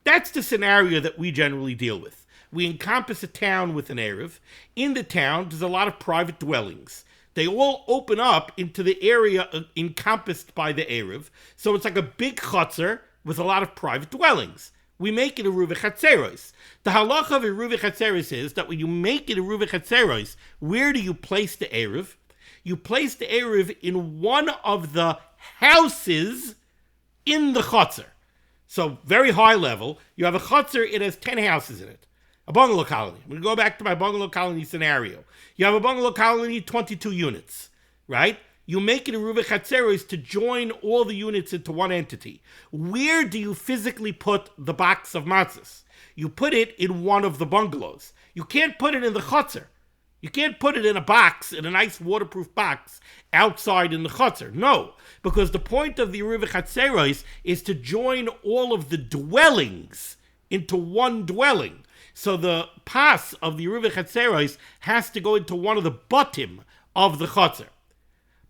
That's the scenario that we generally deal with. We encompass a town with an Erev. In the town, there's a lot of private dwellings. They all open up into the area encompassed by the Erev. So it's like a big chutzner with a lot of private dwellings. We make it a Eruv Chatzeros. The halacha of Eruv Chatzeros is that when you make it a Eruv Chatzeros, where do you place the Erev? You place the Erev in 1 of the houses in the chutzner. So very high level, you have a chutzner, it has 10 houses in it. A bungalow colony. I'm going to go back to my bungalow colony scenario. You have a bungalow colony, 22 units, right? You make it a Eruv Chatzeros to join all the units into one entity. Where do you physically put the box of matzahs? You put it in one of the bungalows. You can't put it in the chotzer. You can't put it in a box, in a nice waterproof box, outside in the chotzer. No, because the point of the Eruv Chatzeros is to join all of the dwellings into one dwelling. So the pas of the Eruv Chatzeros has to go into one of the batim of the chotzer.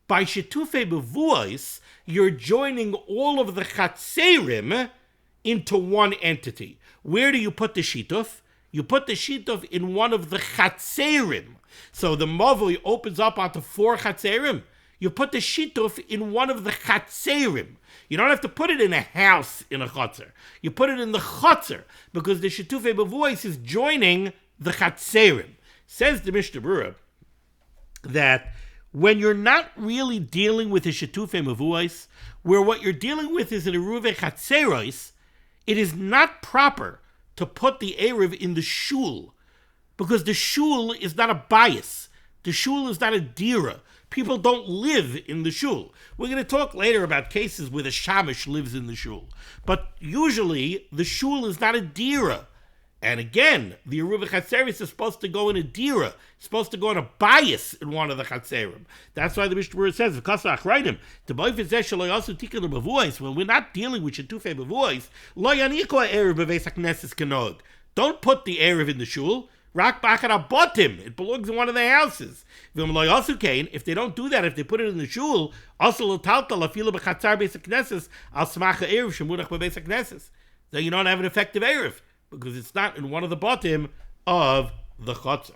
By Shetufei Bevuos, you're joining all of the Chatzerim into one entity. Where do you put the Shituf? You put the Shituf in one of the Chatzerim. So the Mavoi opens up onto 4 Chatzerim. You put the Shituf in one of the Chatzerim. You don't have to put it in a house in a Chatzer. You put it in the Chatzer because the Shetufei Bevuos is joining the Chatzerim. Says the Mishnah Berurah that when you're not really dealing with a Shetufei Mevuos, where what you're dealing with is an Eruv Chatzeros, it is not proper to put the Eruv in the shul, because the shul is not a bias. The shul is not a dira. People don't live in the shul. We're going to talk later about cases where the shamish lives in the shul. But usually, the shul is not a dira. And again, the Eruv Chatzeros is supposed to go in a dira. It's supposed to go in a bias in one of the Chatzerim. That's why the Mishnah Berurah says, when we're not dealing with Shetufei Bevuos, don't put the Eruv in the shul. Rak b'achar habotim. It belongs in one of the houses. If they don't do that, if they put it in the shul, then you don't have an effective Eruv, because it's not in one of the bottom of the chotzer.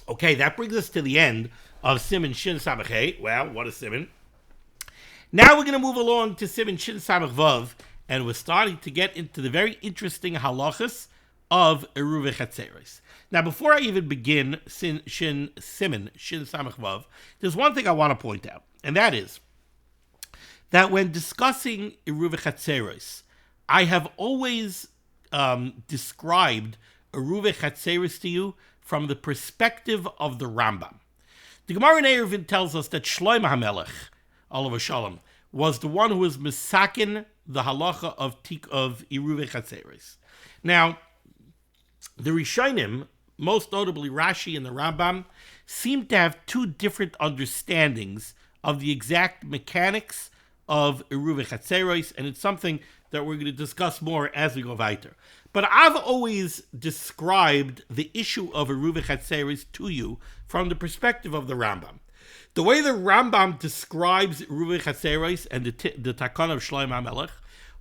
Okay, that brings us to the end of Siman Shin Samach Hey. Well, what is Siman? Now we're going to move along to Siman Shin Samach Vav, and we're starting to get into the very interesting halachas of Eruv Chatzeros. Now, before I even begin Siman Shin Samach Vav, there's one thing I want to point out, and that is that when discussing Eruv Chatzeros, I have always described Eruv Chatzeros to you from the perspective of the Rambam. The Gemara in Eruvin tells us that Shlomo HaMelech, Olav Shalom, was the one who was misakin the halacha of Eruv Chatzeros. Now, the Rishonim, most notably Rashi and the Rambam, seem to have two different understandings of the exact mechanics of Eruv Chatzeros, and it's something that we're going to discuss more as we go weiter. But I've always described the issue of Eruv Chatzeros to you from the perspective of the Rambam. The way the Rambam describes Eruv Chatzeros and the Takon of Shlomo HaMelech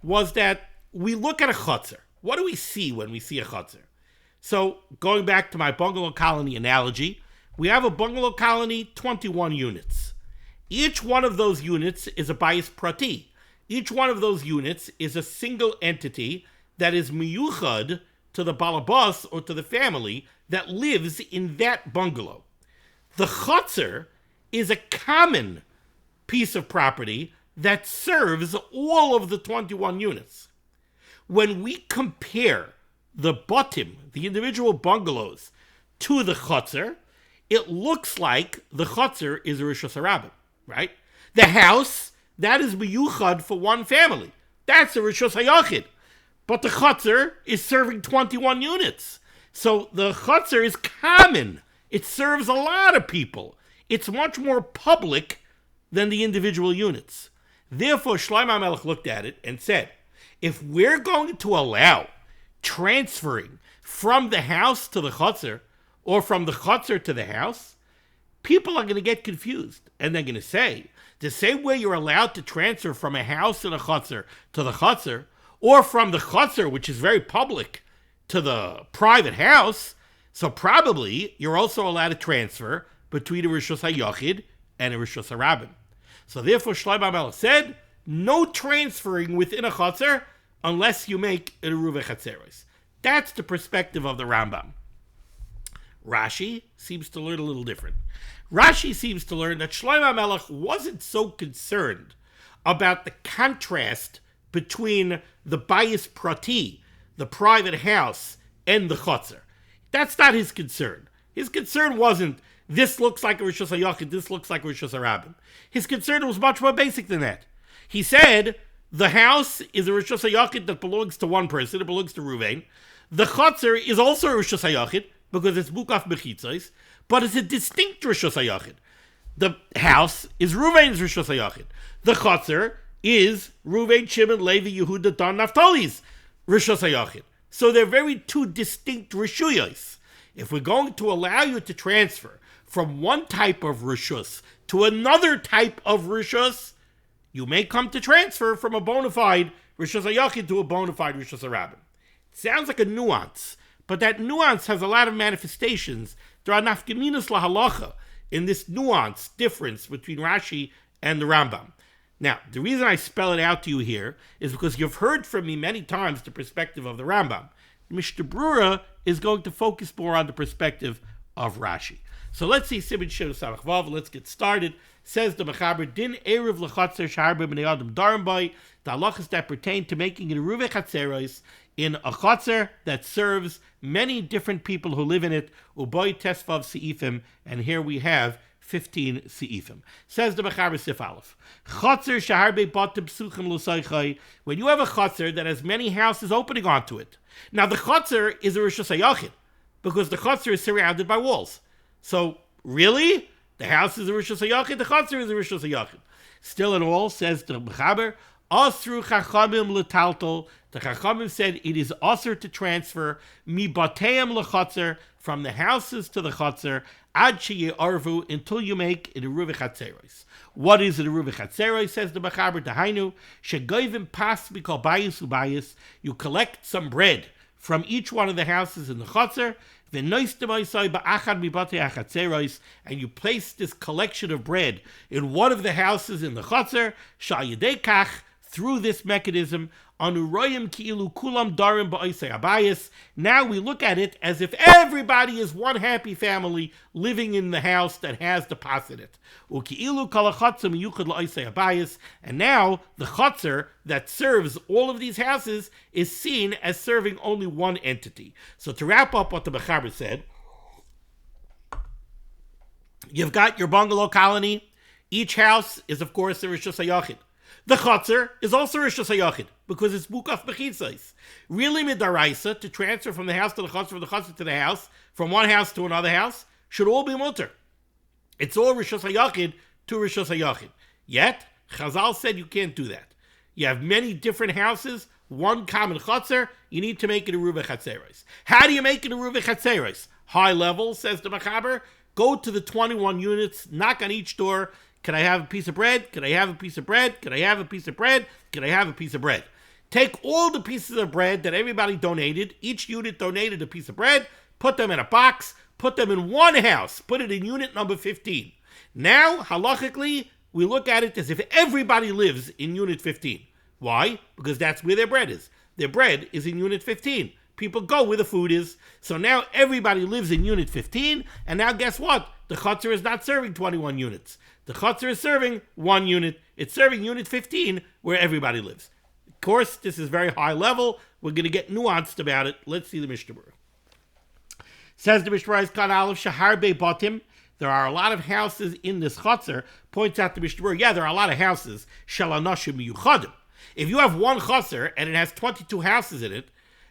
was that we look at a chotzer. What do we see when we see a chotzer? So, going back to my bungalow colony analogy, we have a bungalow colony, 21 units. Each one of those units is a bayis prati. Each one of those units is a single entity that is miyuchad to the balabas or to the family that lives in that bungalow. The chotzer is a common piece of property that serves all of the 21 units. When we compare the batim, the individual bungalows, to the chotzer, it looks like the chotzer is a rishus harabim, right? The house, that is miyuchad for one family. That's a rishus hayachid. But the chotzer is serving 21 units. So the chotzer is common. It serves a lot of people. It's much more public than the individual units. Therefore, Shlomo HaMelech looked at it and said, if we're going to allow transferring from the house to the chotzer, or from the chotzer to the house, people are going to get confused. And they're going to say, the same way you're allowed to transfer from a house in a chotzer to the chotzer, or from the chotzer, which is very public, to the private house, so probably you're also allowed to transfer between a rishus hayachid and a rishus harabim. So therefore, Shlomo HaMelech said, no transferring within a chotzer unless you make an Eruv Chatzeros. That's the perspective of the Rambam. Rashi seems to learn a little different. Rashi seems to learn that Shlomo HaMelech wasn't so concerned about the contrast between the bayis prati, the private house, and the chotzer. That's not his concern. His concern wasn't this looks like a Rishus HaYachid, this looks like a Rishus HaRabim. His concern was much more basic than that. He said, the house is a Rishus HaYachid that belongs to one person, it belongs to Ruvain. The Chotzer is also a Rishus HaYachid, because it's Mukaf Mechitzos, but it's a distinct Rishus HaYachid. The house is Ruvain's Rishus HaYachid. The Chotzer is Ruvain, Shimon, Levi, Yehuda, Dan, Naphtali's Rishus HaYachid. So they're very two distinct Rishuyos. If we're going to allow you to transfer from one type of Rishus to another type of Rishus, you may come to transfer from a bona fide Rishus HaYachid to a bona fide Rishus HaRabim. It sounds like a nuance, but that nuance has a lot of manifestations. There are nafkaminas lahalacha in this nuance difference between Rashi and the Rambam. Now, the reason I spell it out to you here is because you've heard from me many times the perspective of the Rambam. Mishnah Berurah is going to focus more on the perspective of Rashi. So let's see Siman Shin Samach Vav. Let's get started. Says the Mechaber, Din Erev Lechatzer Shaharbe B'nei Adam Darim Bay, the halachas that pertain to making it a Ruve Chatzeros in a Chatzer that serves many different people who live in it, Uboy Tesvav Seifim, and here we have 15 Seifim. Says the Mechaber Sif Aleph, Chatzer Shaharbe Batim Psuchim L'Saychai, when you have a Chatzer that has many houses opening onto it. Now the Chatzer is a Rishus HaYachid, because the Chatzer is surrounded by walls. So, really? The house is a Rishus HaYachid, the Chatzer is a Rishus HaYachid. Still in all, says the Mechaber, Asru Chachamim L'Taltol, the Chachamim said it is asr to transfer mi bateim l'chatzer, from the houses to the chatzer, ad sheye'arvu, until you make it a ruve chatzeros. What is it a ruve chatzeros? Says the Mechaber, Dahainu, shegoivim pas mikol bayis ubayis, you collect some bread from each one of the houses in the chatzer, and you place this collection of bread in one of the houses in the chatzer, sha'yedei through this mechanism, now we look at it as if everybody is one happy family living in the house that has the pas in it. And now the chatzer that serves all of these houses is seen as serving only one entity. So to wrap up what the Mechaber said, you've got your bungalow colony. Each house is, of course, a Rishus HaYachid. The Chatzer is also Rishus HaYachid, because it's Mukaf Mechitzos. Really midaraisa, to transfer from the house to the Chatzer, from the Chatzer to the house, from one house to another house, should all be mutter. It's all Rishus HaYachid to Rishus HaYachid. Yet, Chazal said you can't do that. You have many different houses, one common Chatzer, you need to make it a Ruve Chatzeros. How do you make it a Ruve Chatzeros? High level, says the Mechaber, go to the 21 units, knock on each door. Can I have a piece of bread? Can I have a piece of bread? Can I have a piece of bread? Can I have a piece of bread? Take all the pieces of bread that everybody donated. Each unit donated a piece of bread. Put them in a box. Put them in one house. Put it in unit number 15. Now, halachically, we look at it as if everybody lives in unit 15. Why? Because that's where their bread is. Their bread is in unit 15. People go where the food is. So now everybody lives in unit 15. And now guess what? The Chatzer is not serving 21 units. The Chatzer is serving one unit. It's serving unit 15 where everybody lives. Of course, this is very high level. We're going to get nuanced about it. Let's see the Mishnah Berurah. Says the Mishnah Berurah, Kan Aleph Shaharbe Batim. There are a lot of houses in this Chatzer. Points out the Mishnah Berurah, yeah, there are a lot of houses. Shalanashim Yuchadim. If you have one Chatzer and it has 22 houses in it,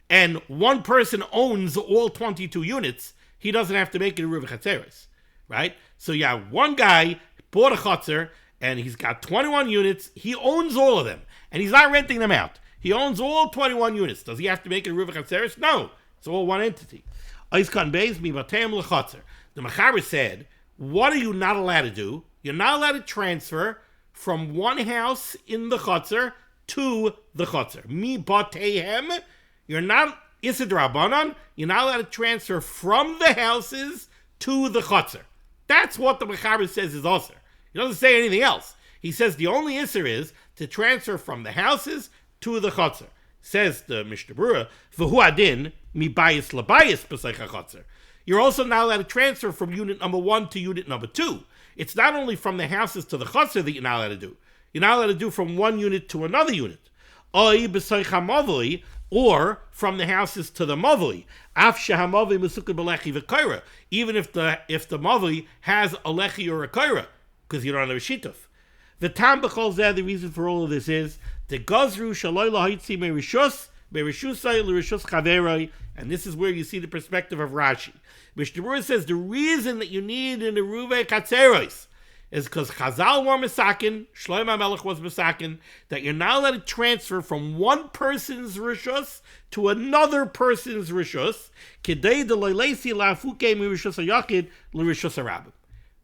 and one person owns all 22 units, he doesn't have to make it a Ruve Chatzeros, right? So yeah, one guy bought a Chatzer, and he's got 21 units. He owns all of them, and he's not renting them out. He owns all 21 units. Does he have to make it a Ruve Chatzeros? No, it's all one entity. The Mechaber said, what are you not allowed to do? You're not allowed to transfer from one house in the Chatzer to the Chatzer. Mi batehem. You're not Isidrabanan. You're not allowed to transfer from the houses to the Chatzer. That's what the Mechaber says is Osir. He doesn't say anything else. He says the only Isser is to transfer from the houses to the Chatzer. Says the Mishnah Berurah, V'hu adin mi bayis labayis b'seicha Chatzer. You're also not allowed to transfer from unit number 1 to unit number 2. It's not only from the houses to the Chatzer that you're not allowed to do. You're not allowed to do from one unit to another unit. Oy b'seicha mavoi, or from the houses to the mavli. Af shehamavli mesukad b'lechi v'kaira. Even if the mavli has a lechi or a kaira, because you don't have a shituf. The tam b'chol zeh, the reason for all of this is the gazru shaloi lahitzi merishusay l'rishus chaveroi, and this is where you see the perspective of Rashi. Mishnah Berurah says the reason that you need an eruve katzeros is because Chazal were Mesakin, Shlomo HaMelech was Mesakin, that you're not allowed to transfer from one person's Rishus to another person's Rishus, Kedei de Leilesi Lafuke Mi Rishus HaYachid L'Rishus HaRabim.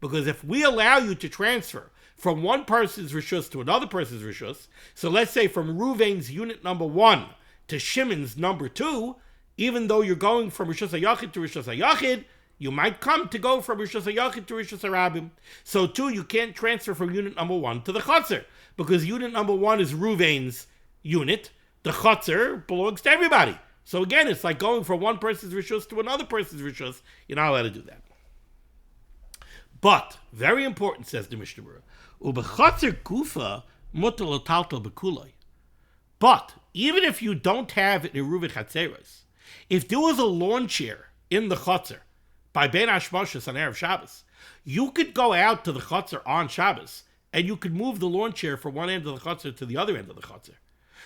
Because if we allow you to transfer from one person's Rishus to another person's Rishus, so let's say from Ruvain's unit number 1 to Shimon's number 2, even though you're going from Rishus HaYachid to Rishus HaYachid, you might come to go from Rishus HaYachid to Rishus HaRabim. So too, you can't transfer from unit number 1 to the Chotzer, because unit number 1 is Ruvain's unit. The Chotzer belongs to everybody. So again, it's like going from one person's Rishus to another person's Rishus. You're not allowed to do that. But, very important, says the Mishnah Berurah, Ubechotzer gufa mutal otaltal bekuloi. But, even if you don't have an eruv chatzeros, if there was a lawn chair in the Chotzer, by Ben Hashmoshes on Erev Shabbos, you could go out to the Chotzer on Shabbos, and you could move the lawn chair from one end of the Chotzer to the other end of the Chotzer.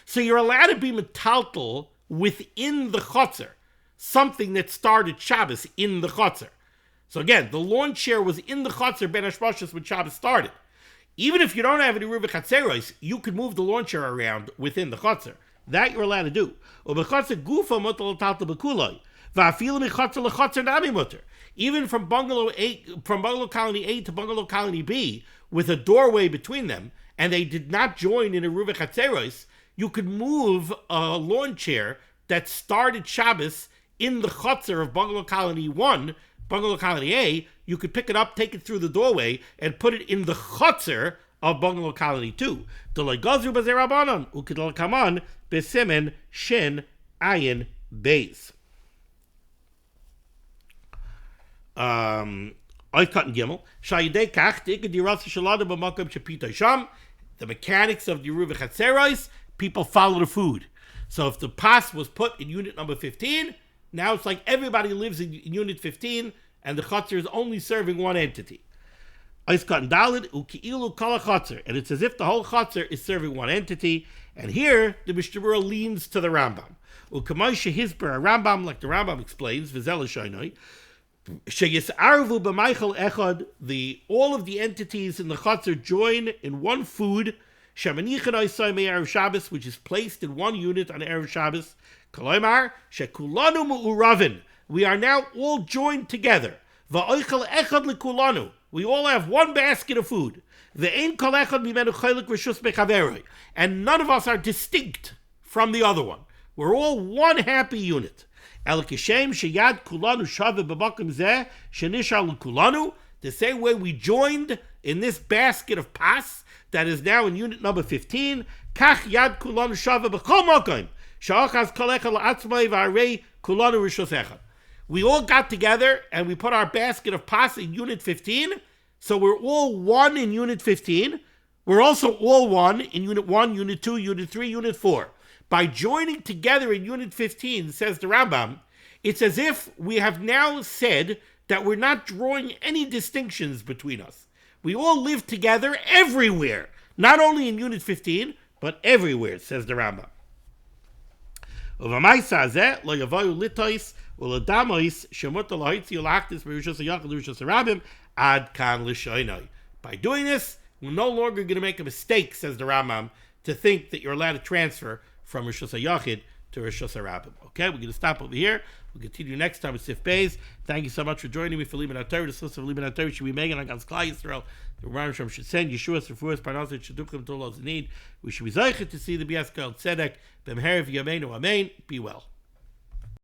So you're allowed to be metaltal within the Chotzer, something that started Shabbos in the Chotzer. So again, the lawn chair was in the Chotzer Ben Hashmoshes when Shabbos started. Even if you don't have any Eruv Chatzeros, you could move the lawn chair around within the Chotzer. That you're allowed to do. Even from bungalow colony A to bungalow colony B, with a doorway between them, and they did not join in a Eruv Chatzeros, you could move a lawn chair that started Shabbos in the Chotzer of bungalow colony 1, bungalow colony A. You could pick it up, take it through the doorway, and put it in the Chotzer of bungalow colony 2. Siman Shin Ayin Beis. The mechanics of the Eruv Chatzeros, people follow the food. So if the pas was put in unit number 15, now it's like everybody lives in unit 15, and the Chotzer is only serving one entity. And it's as if the whole Chotzer is serving one entity, and here the Mishnah Berurah leans to the Rambam. Rambam, like the Rambam explains, all of the entities in the Chotzer join in one food, which is placed in one unit on Erev Shabbos. We are now all joined together. We all have one basket of food. And none of us are distinct from the other one. We're all one happy unit. The same way we joined in this basket of pas that is now in unit number 15, we all got together and we put our basket of pas in unit 15, so we're all one in unit 15. We're also all one in unit 1, unit 2, unit 3, unit 4. By joining together in unit 15, says the Rambam, it's as if we have now said that we're not drawing any distinctions between us. We all live together everywhere, not only in unit 15, but everywhere, says the Rambam. By doing this, we're no longer going to make a mistake, says the Rambam, to think that you're allowed to transfer from Rishus HaYachid to Rishus HaRabim. Okay, we're going to stop over here. We'll continue next time with Sif Beis. Thank you so much for joining me for limud HaTorah. The source of limud HaTorah should be Megan on God's Klal Yisrael. The Rebbeinu Shalom should send Yeshua's refuahs parnasos sheduchim to all those in need. We should be zeicher to see the Bias Kol Tzedek. B'meherav Yameinu Amen. Be well.